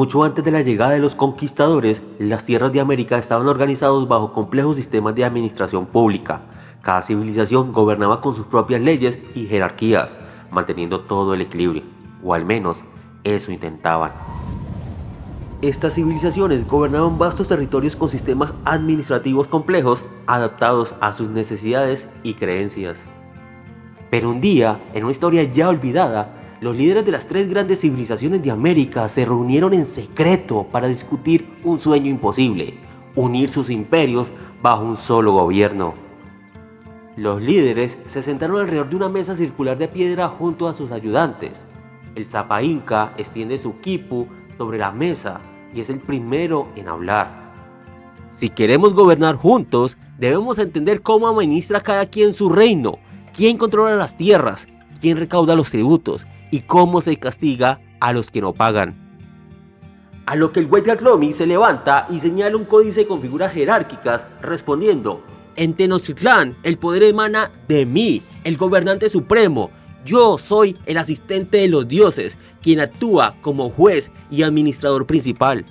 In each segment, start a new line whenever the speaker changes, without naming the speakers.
Mucho antes de la llegada de los conquistadores, las tierras de América estaban organizadas bajo complejos sistemas de administración pública. Cada civilización gobernaba con sus propias leyes y jerarquías, manteniendo todo el equilibrio, o al menos eso intentaban. Estas civilizaciones gobernaban vastos territorios con sistemas administrativos complejos adaptados a sus necesidades y creencias. Pero un día, en una historia ya olvidada, los líderes de las tres grandes civilizaciones de América se reunieron en secreto para discutir un sueño imposible: unir sus imperios bajo un solo gobierno. Los líderes se sentaron alrededor de una mesa circular de piedra junto a sus ayudantes. El Zapa Inca extiende su quipu sobre la mesa y es el primero en hablar. Si queremos gobernar juntos, debemos entender cómo administra cada quien su reino, quién controla las tierras, quién recauda los tributos y cómo se castiga a los que no pagan. A lo que el Huaytlaclomi se levanta y señala un códice con figuras jerárquicas, respondiendo: en Tenochtitlán el poder emana de mí, el gobernante supremo. Yo soy el asistente de los dioses, quien actúa como juez y administrador principal.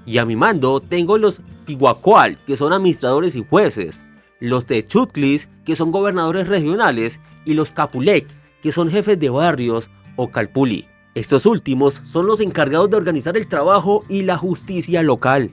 Y a mi mando tengo los Tihuacual, que son administradores y jueces, los Techutlis, que son gobernadores regionales, y los Capulec, que son jefes de barrios o Calpuli. Estos últimos son los encargados de organizar el trabajo y la justicia local.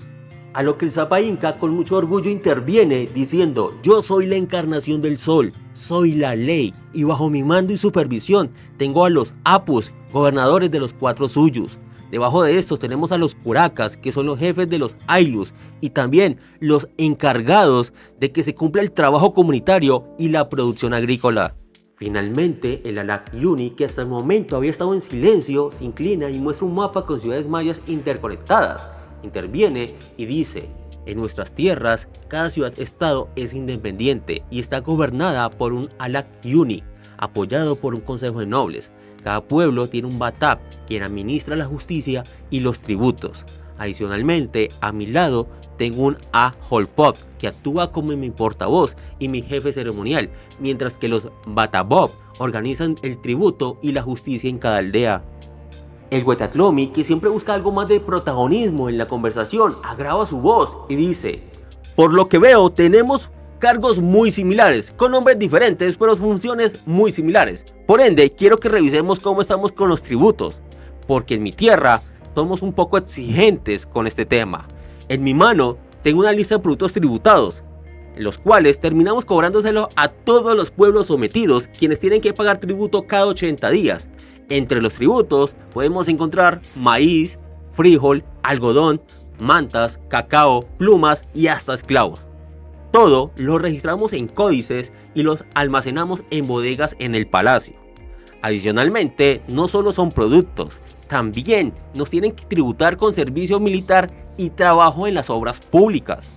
A lo que el Zapa Inca con mucho orgullo interviene diciendo: yo soy la encarnación del sol, soy la ley, y bajo mi mando y supervisión tengo a los Apus, gobernadores de los 4 suyus. Debajo de estos tenemos a los Curacas, que son los jefes de los Aylus, y también los encargados de que se cumpla el trabajo comunitario y la producción agrícola. Finalmente, el Alac Yuni, que hasta el momento había estado en silencio, se inclina y muestra un mapa con ciudades mayas interconectadas. Interviene y dice: en nuestras tierras, cada ciudad-estado es independiente y está gobernada por un Alac Yuni, apoyado por un consejo de nobles. Cada pueblo tiene un Batap, quien administra la justicia y los tributos. Adicionalmente, a mi lado tengo un Aholpok, que actúa como mi portavoz y mi jefe ceremonial, mientras que los Batabob organizan el tributo y la justicia en cada aldea. El Huaytlaclomi, que siempre busca algo más de protagonismo en la conversación, agrava su voz y dice: por lo que veo, tenemos cargos muy similares, con nombres diferentes, pero funciones muy similares. Por ende, quiero que revisemos cómo estamos con los tributos, porque en mi tierra somos un poco exigentes con este tema. En mi mano tengo una lista de productos tributados, en los cuales terminamos cobrándoselo a todos los pueblos sometidos, quienes tienen que pagar tributo cada 80 días. Entre los tributos podemos encontrar maíz, frijol, algodón, mantas, cacao, plumas y hasta esclavos. Todo lo registramos en códices y los almacenamos en bodegas en el palacio. Adicionalmente, no solo son productos, también nos tienen que tributar con servicio militar y trabajo en las obras públicas.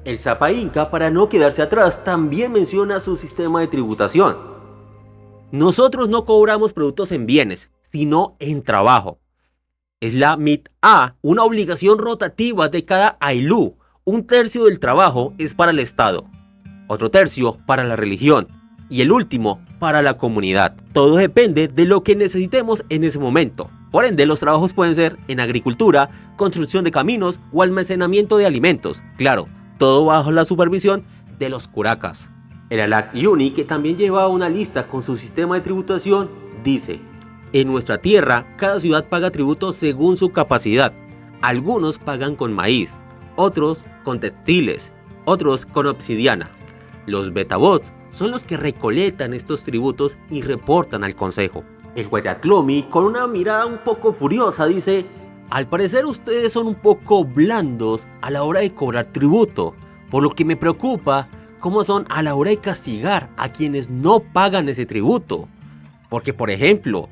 El Zapa Inca, para no quedarse atrás, también menciona su sistema de tributación. Nosotros no cobramos productos en bienes, sino en trabajo. Es la MIT-A, una obligación rotativa de cada Aylú. Un tercio del trabajo es para el Estado, otro tercio para la religión y el último para la comunidad. Todo depende de lo que necesitemos en ese momento. Por ende, los trabajos pueden ser en agricultura, construcción de caminos o almacenamiento de alimentos. Claro, todo bajo la supervisión de los Curacas. El Alac Yuni, que también lleva una lista con su sistema de tributación, dice: en nuestra tierra, cada ciudad paga tributo según su capacidad. Algunos pagan con maíz, otros con textiles, otros con obsidiana. Los Betabots son los que recolectan estos tributos y reportan al consejo. El Huaytlaclomi, con una mirada un poco furiosa, dice: al parecer ustedes son un poco blandos a la hora de cobrar tributo, por lo que me preocupa cómo son a la hora de castigar a quienes no pagan ese tributo. Porque, por ejemplo,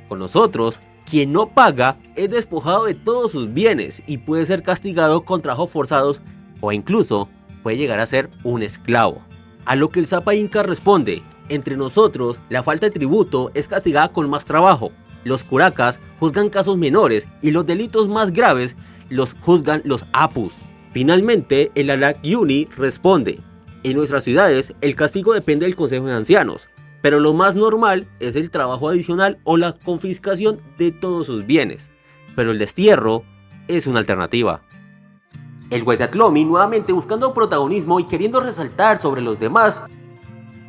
con nosotros, quien no paga es despojado de todos sus bienes y puede ser castigado con trabajos forzados o incluso puede llegar a ser un esclavo. A lo que el Zapa Inca responde: entre nosotros la falta de tributo es castigada con más trabajo. Los Curacas juzgan casos menores y los delitos más graves los juzgan los Apus. Finalmente, el Alac Yuni responde: en nuestras ciudades el castigo depende del consejo de ancianos, pero lo más normal es el trabajo adicional o la confiscación de todos sus bienes. Pero el destierro es una alternativa. El Waitatlomi, nuevamente buscando protagonismo y queriendo resaltar sobre los demás: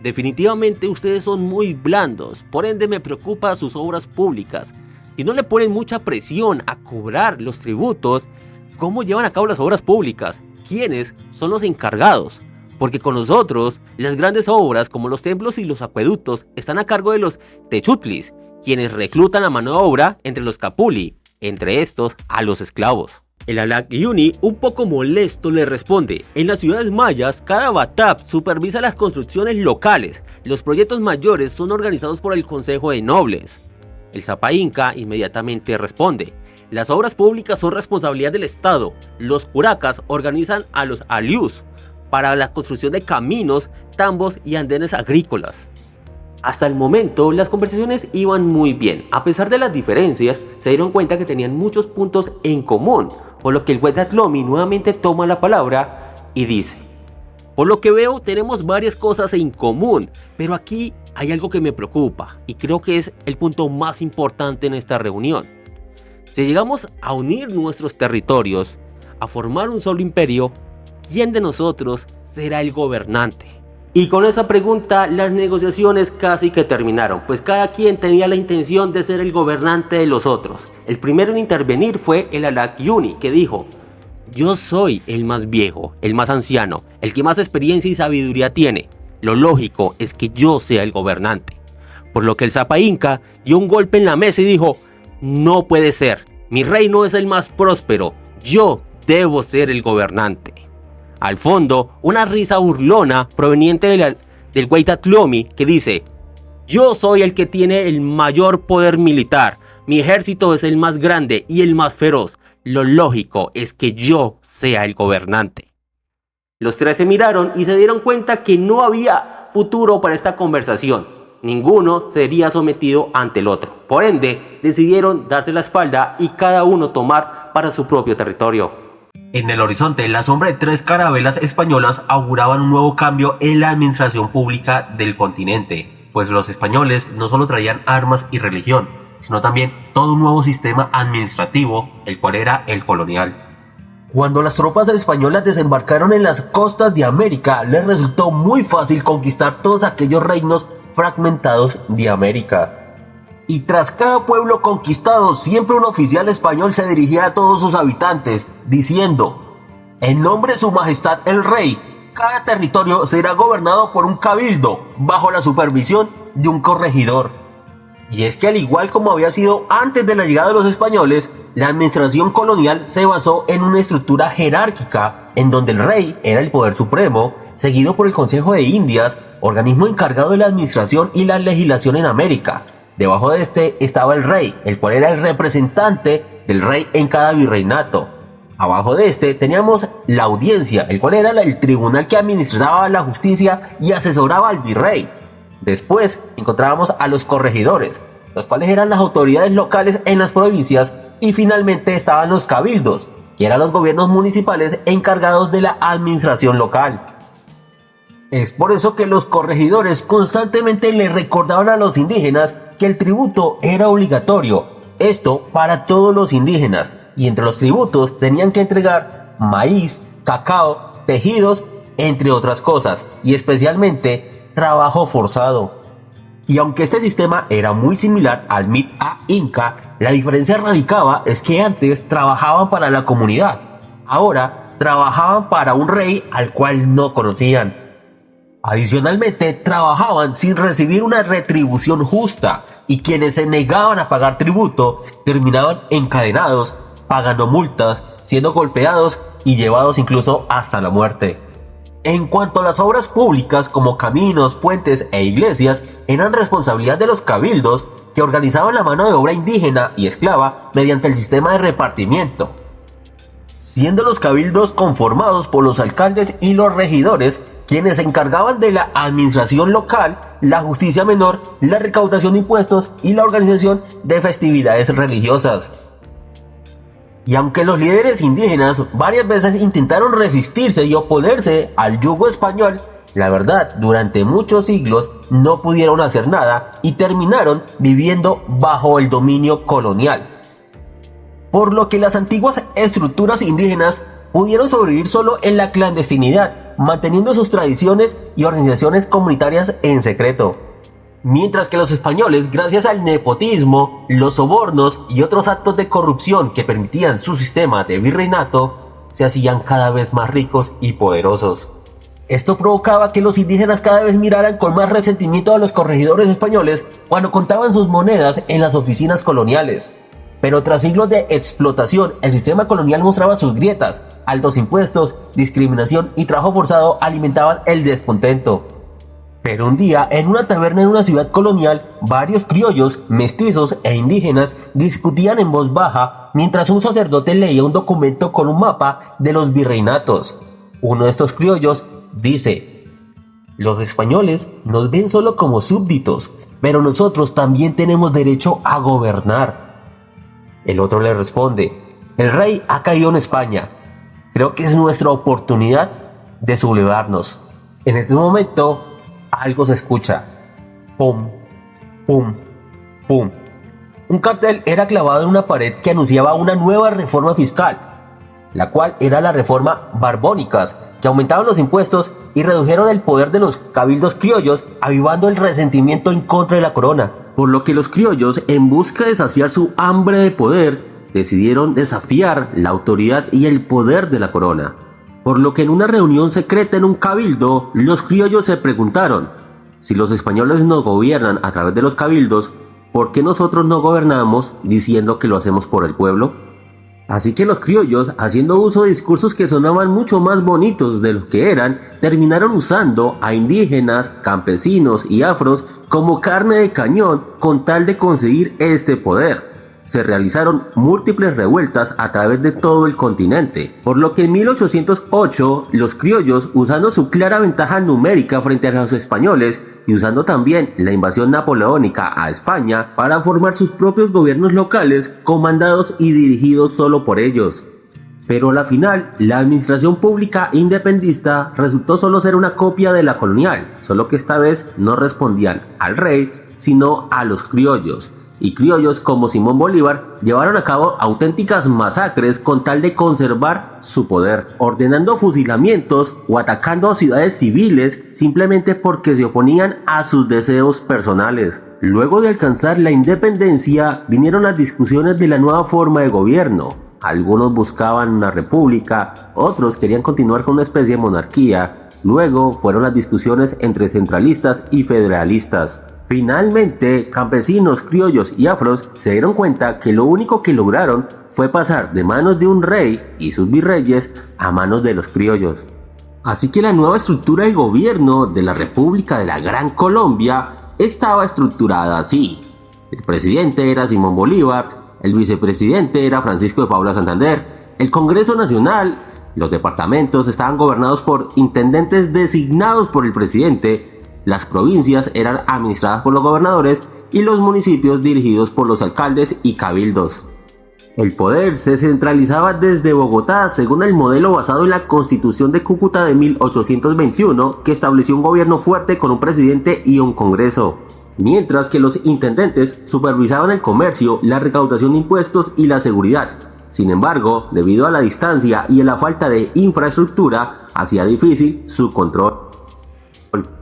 definitivamente ustedes son muy blandos, por ende me preocupa sus obras públicas. Si no le ponen mucha presión a cobrar los tributos, ¿cómo llevan a cabo las obras públicas? ¿Quiénes son los encargados? Porque con nosotros, las grandes obras como los templos y los acueductos están a cargo de los techutlis, quienes reclutan la mano de obra entre los capuli, entre estos a los esclavos. El Alak-Yuni, un poco molesto, le responde: en las ciudades mayas, cada batap supervisa las construcciones locales. Los proyectos mayores son organizados por el Consejo de Nobles. El Sapa Inca inmediatamente responde: las obras públicas son responsabilidad del Estado. Los curacas organizan a los alius para la construcción de caminos, tambos y andenes agrícolas. Hasta el momento las conversaciones iban muy bien. A pesar de las diferencias, se dieron cuenta que tenían muchos puntos en común, por lo que el Waitatlomi nuevamente toma la palabra y dice: por lo que veo tenemos varias cosas en común, pero aquí hay algo que me preocupa y creo que es el punto más importante en esta reunión. Si llegamos a unir nuestros territorios, a formar un solo imperio, ¿quién de nosotros será el gobernante? Y con esa pregunta las negociaciones casi que terminaron, pues cada quien tenía la intención de ser el gobernante de los otros. El primero en intervenir fue el Alak-Yuni, que dijo: yo soy el más viejo, el más anciano, el que más experiencia y sabiduría tiene. Lo lógico es que yo sea el gobernante. Por lo que el Sapa Inca dio un golpe en la mesa y dijo: no puede ser, mi reino es el más próspero, yo debo ser el gobernante. Al fondo, una risa burlona proveniente del Waitatlomi, que dice: yo soy el que tiene el mayor poder militar, mi ejército es el más grande y el más feroz. Lo lógico es que yo sea el gobernante. Los tres se miraron y se dieron cuenta que no había futuro para esta conversación. Ninguno sería sometido ante el otro. Por ende, decidieron darse la espalda y cada uno tomar para su propio territorio. En el horizonte, la sombra de 3 carabelas españolas auguraban un nuevo cambio en la administración pública del continente, pues los españoles no solo traían armas y religión, sino también todo un nuevo sistema administrativo, el cual era el colonial. Cuando las tropas españolas desembarcaron en las costas de América, les resultó muy fácil conquistar todos aquellos reinos fragmentados de América. Y tras cada pueblo conquistado, siempre un oficial español se dirigía a todos sus habitantes, diciendo: en nombre de su majestad el rey, cada territorio será gobernado por un cabildo, bajo la supervisión de un corregidor. Y es que al igual como había sido antes de la llegada de los españoles, la administración colonial se basó en una estructura jerárquica, en donde el rey era el poder supremo, seguido por el Consejo de Indias, organismo encargado de la administración y la legislación en América. Debajo de este estaba el rey, el cual era el representante del rey en cada virreinato. Abajo de este teníamos la audiencia, el cual era el tribunal que administraba la justicia y asesoraba al virrey. Después encontrábamos a los corregidores, los cuales eran las autoridades locales en las provincias, y finalmente estaban los cabildos, que eran los gobiernos municipales encargados de la administración local. Es por eso que los corregidores constantemente le recordaban a los indígenas que el tributo era obligatorio, esto para todos los indígenas, y entre los tributos tenían que entregar maíz, cacao, tejidos, entre otras cosas, y especialmente trabajo forzado. Y aunque este sistema era muy similar al Mit-a Inca, la diferencia radicaba es que antes trabajaban para la comunidad, ahora trabajaban para un rey al cual no conocían. Adicionalmente, trabajaban sin recibir una retribución justa, y quienes se negaban a pagar tributo terminaban encadenados, pagando multas, siendo golpeados y llevados incluso hasta la muerte. En cuanto a las obras públicas como caminos, puentes e iglesias, eran responsabilidad de los cabildos, que organizaban la mano de obra indígena y esclava mediante el sistema de repartimiento, siendo los cabildos conformados por los alcaldes y los regidores, quienes se encargaban de la administración local, la justicia menor, la recaudación de impuestos y la organización de festividades religiosas. Y aunque los líderes indígenas varias veces intentaron resistirse y oponerse al yugo español, la verdad, durante muchos siglos no pudieron hacer nada y terminaron viviendo bajo el dominio colonial. por lo que las antiguas estructuras indígenas pudieron sobrevivir solo en la clandestinidad, manteniendo sus tradiciones y organizaciones comunitarias en secreto. Mientras que los españoles, gracias al nepotismo, los sobornos y otros actos de corrupción que permitían su sistema de virreinato, se hacían cada vez más ricos y poderosos. Esto provocaba que los indígenas cada vez miraran con más resentimiento a los corregidores españoles cuando contaban sus monedas en las oficinas coloniales. Pero tras siglos de explotación, el sistema colonial mostraba sus grietas. Altos impuestos, discriminación y trabajo forzado alimentaban el descontento. Pero un día, en una taberna en una ciudad colonial, varios criollos, mestizos e indígenas discutían en voz baja mientras un sacerdote leía un documento con un mapa de los virreinatos. Uno de estos criollos dice: los españoles nos ven solo como súbditos, pero nosotros también tenemos derecho a gobernar. El otro le responde: el rey ha caído en España. Creo que es nuestra oportunidad de sublevarnos. En ese momento, algo se escucha. Pum, pum, pum. Un cartel era clavado en una pared que anunciaba una nueva reforma fiscal, la cual era la reforma Barbónicas, que aumentaban los impuestos y redujeron el poder de los cabildos criollos, avivando el resentimiento en contra de la corona. Por lo que los criollos, en busca de saciar su hambre de poder, decidieron desafiar la autoridad y el poder de la corona. Por lo que en una reunión secreta en un cabildo, los criollos se preguntaron: si los españoles nos gobiernan a través de los cabildos, ¿por qué nosotros no gobernamos diciendo que lo hacemos por el pueblo? Así que los criollos, haciendo uso de discursos que sonaban mucho más bonitos de lo que eran, terminaron usando a indígenas, campesinos y afros como carne de cañón con tal de conseguir este poder. Se realizaron múltiples revueltas a través de todo el continente, por lo que en 1808 los criollos, usando su clara ventaja numérica frente a los españoles y usando también la invasión napoleónica a España para formar sus propios gobiernos locales comandados y dirigidos solo por ellos. Pero a la final, la administración pública independentista resultó solo ser una copia de la colonial, solo que esta vez no respondían al rey, sino a los criollos. Y criollos como Simón Bolívar llevaron a cabo auténticas masacres con tal de conservar su poder, ordenando fusilamientos o atacando a ciudades civiles simplemente porque se oponían a sus deseos personales. Luego de alcanzar la independencia, vinieron las discusiones de la nueva forma de gobierno. Algunos buscaban una república, otros querían continuar con una especie de monarquía. Luego fueron las discusiones entre centralistas y federalistas. Finalmente, campesinos, criollos y afros se dieron cuenta que lo único que lograron fue pasar de manos de un rey y sus virreyes a manos de los criollos. Así que la nueva estructura de gobierno de la República de la Gran Colombia estaba estructurada así. El presidente era Simón Bolívar, el vicepresidente era Francisco de Paula Santander, el Congreso Nacional, los departamentos estaban gobernados por intendentes designados por el presidente, las provincias eran administradas por los gobernadores y los municipios dirigidos por los alcaldes y cabildos. El poder se centralizaba desde Bogotá según el modelo basado en la Constitución de Cúcuta de 1821, que estableció un gobierno fuerte con un presidente y un congreso, mientras que los intendentes supervisaban el comercio, la recaudación de impuestos y la seguridad. Sin embargo, debido a la distancia y a la falta de infraestructura, hacía difícil su control.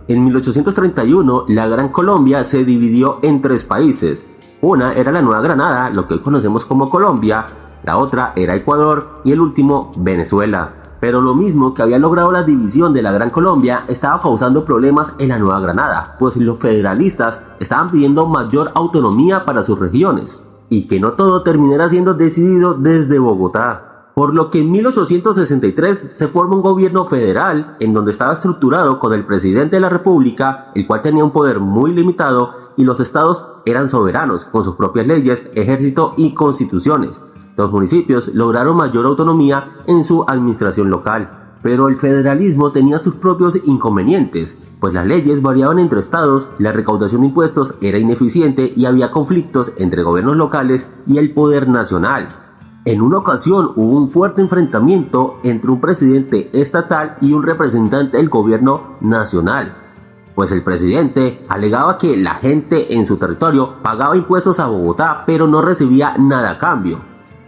En 1831, la Gran Colombia se dividió en tres países. Una era la Nueva Granada, lo que hoy conocemos como Colombia, la otra era Ecuador y el último Venezuela. Pero lo mismo que había logrado la división de la Gran Colombia estaba causando problemas en la Nueva Granada, pues los federalistas estaban pidiendo mayor autonomía para sus regiones y que no todo terminara siendo decidido desde Bogotá. Por lo que en 1863 se forma un gobierno federal en donde estaba estructurado con el presidente de la república, el cual tenía un poder muy limitado, y los estados eran soberanos con sus propias leyes, ejército y constituciones. Los municipios lograron mayor autonomía en su administración local. Pero el federalismo tenía sus propios inconvenientes, pues las leyes variaban entre estados, la recaudación de impuestos era ineficiente y había conflictos entre gobiernos locales y el poder nacional. En una ocasión hubo un fuerte enfrentamiento entre un presidente estatal y un representante del gobierno nacional, pues el presidente alegaba que la gente en su territorio pagaba impuestos a Bogotá pero no recibía nada a cambio,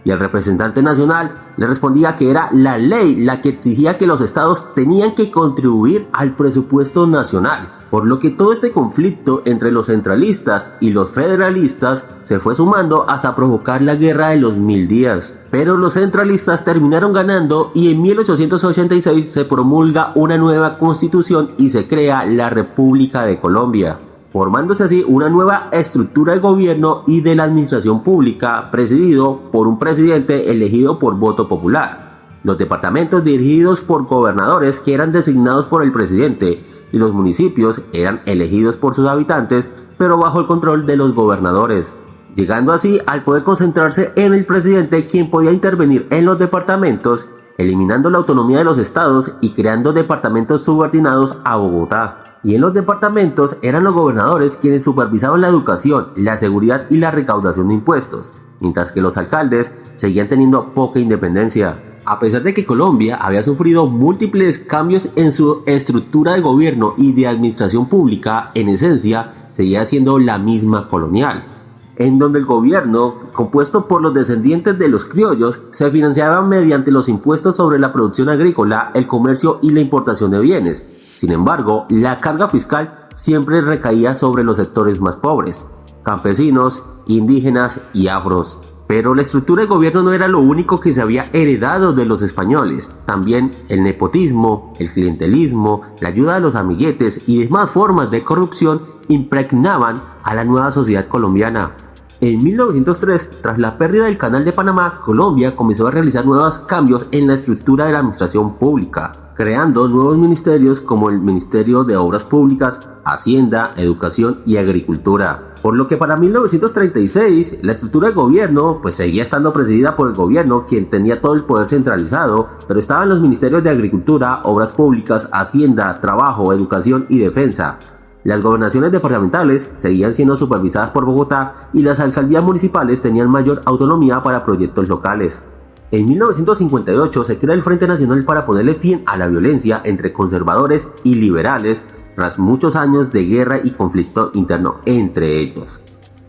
y el representante nacional le respondía que era la ley la que exigía que los estados tenían que contribuir al presupuesto nacional, por lo que todo este conflicto entre los centralistas y los federalistas se fue sumando hasta provocar la Guerra de los 1000 días. Pero los centralistas terminaron ganando y en 1886 se promulga una nueva constitución y se crea la República de Colombia, formándose así una nueva estructura de gobierno y de la administración pública presidido por un presidente elegido por voto popular, los departamentos dirigidos por gobernadores que eran designados por el presidente y los municipios eran elegidos por sus habitantes pero bajo el control de los gobernadores, llegando así al poder concentrarse en el presidente, quien podía intervenir en los departamentos, eliminando la autonomía de los estados y creando departamentos subordinados a Bogotá. Y en los departamentos eran los gobernadores quienes supervisaban la educación, la seguridad y la recaudación de impuestos, mientras que los alcaldes seguían teniendo poca independencia. A pesar de que Colombia había sufrido múltiples cambios en su estructura de gobierno y de administración pública, en esencia seguía siendo la misma colonial, en donde el gobierno, compuesto por los descendientes de los criollos, se financiaba mediante los impuestos sobre la producción agrícola, el comercio y la importación de bienes. Sin embargo, la carga fiscal siempre recaía sobre los sectores más pobres, campesinos, indígenas y afros. Pero la estructura de gobierno no era lo único que se había heredado de los españoles. También el nepotismo, el clientelismo, la ayuda a los amiguetes y demás formas de corrupción impregnaban a la nueva sociedad colombiana. En 1903, tras la pérdida del Canal de Panamá, Colombia comenzó a realizar nuevos cambios en la estructura de la administración pública, creando nuevos ministerios como el Ministerio de Obras Públicas, Hacienda, Educación y Agricultura. Por lo que para 1936 la estructura de gobierno seguía estando presidida por el gobierno, quien tenía todo el poder centralizado, pero estaban los ministerios de Agricultura, Obras Públicas, Hacienda, Trabajo, Educación y Defensa. Las gobernaciones departamentales seguían siendo supervisadas por Bogotá y las alcaldías municipales tenían mayor autonomía para proyectos locales. En 1958 se crea el Frente Nacional para ponerle fin a la violencia entre conservadores y liberales tras muchos años de guerra y conflicto interno entre ellos.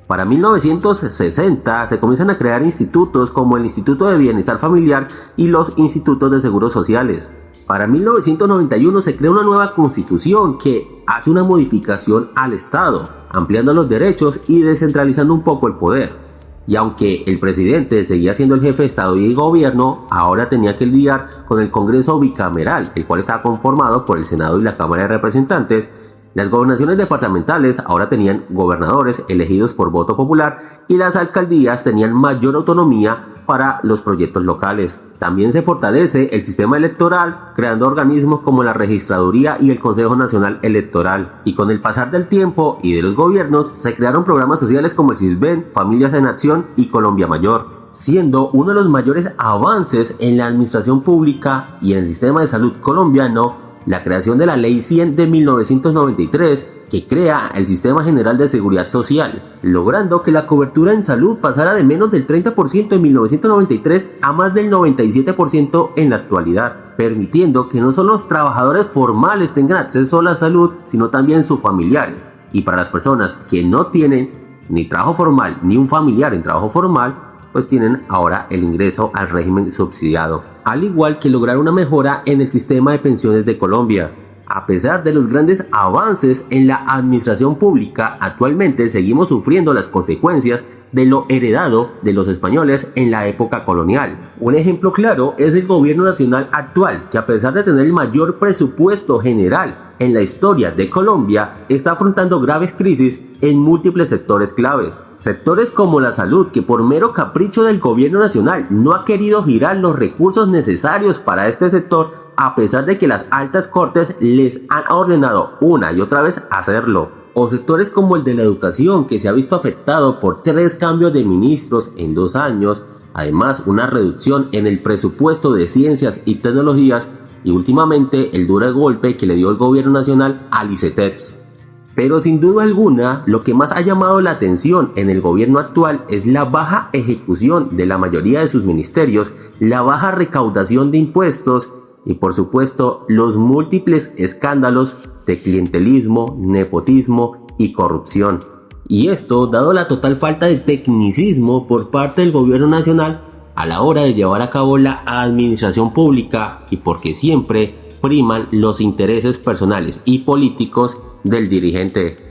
Para 1960 se comienzan a crear institutos como el Instituto de Bienestar Familiar y los Institutos de Seguros Sociales. Para 1991 se crea una nueva constitución que hace una modificación al Estado, ampliando los derechos y descentralizando un poco el poder. Y aunque el presidente seguía siendo el jefe de Estado y gobierno, ahora tenía que lidiar con el Congreso bicameral, el cual estaba conformado por el Senado y la Cámara de Representantes. Las gobernaciones departamentales ahora tenían gobernadores elegidos por voto popular y las alcaldías tenían mayor autonomía para los proyectos locales. También se fortalece el sistema electoral, creando organismos como la Registraduría y el Consejo Nacional Electoral. Y con el pasar del tiempo y de los gobiernos, se crearon programas sociales como el CISBEN, Familias en Acción y Colombia Mayor, siendo uno de los mayores avances en la administración pública y en el sistema de salud colombiano la creación de la Ley 100 de 1993, que crea el Sistema General de Seguridad Social, logrando que la cobertura en salud pasara de menos del 30% en 1993 a más del 97% en la actualidad, permitiendo que no solo los trabajadores formales tengan acceso a la salud, sino también sus familiares. Y para las personas que no tienen ni trabajo formal ni un familiar en trabajo formal, tienen ahora el ingreso al régimen subsidiado, al igual que lograr una mejora en el sistema de pensiones de Colombia. A pesar de los grandes avances en la administración pública, actualmente seguimos sufriendo las consecuencias de lo heredado de los españoles en la época colonial. Un ejemplo claro es el gobierno nacional actual, que a pesar de tener el mayor presupuesto general en la historia de Colombia, está afrontando graves crisis en múltiples sectores claves. Sectores como la salud, que por mero capricho del gobierno nacional no ha querido girar los recursos necesarios para este sector, a pesar de que las altas cortes les han ordenado una y otra vez hacerlo. O sectores como el de la educación, que se ha visto afectado por 3 cambios de ministros en 2 años, además una reducción en el presupuesto de ciencias y tecnologías, y últimamente el duro golpe que le dio el gobierno nacional al ICETEX. Pero sin duda alguna, lo que más ha llamado la atención en el gobierno actual es la baja ejecución de la mayoría de sus ministerios, la baja recaudación de impuestos y por supuesto los múltiples escándalos de clientelismo, nepotismo y corrupción. Y esto dado la total falta de tecnicismo por parte del gobierno nacional a la hora de llevar a cabo la administración pública y porque siempre priman los intereses personales y políticos del dirigente.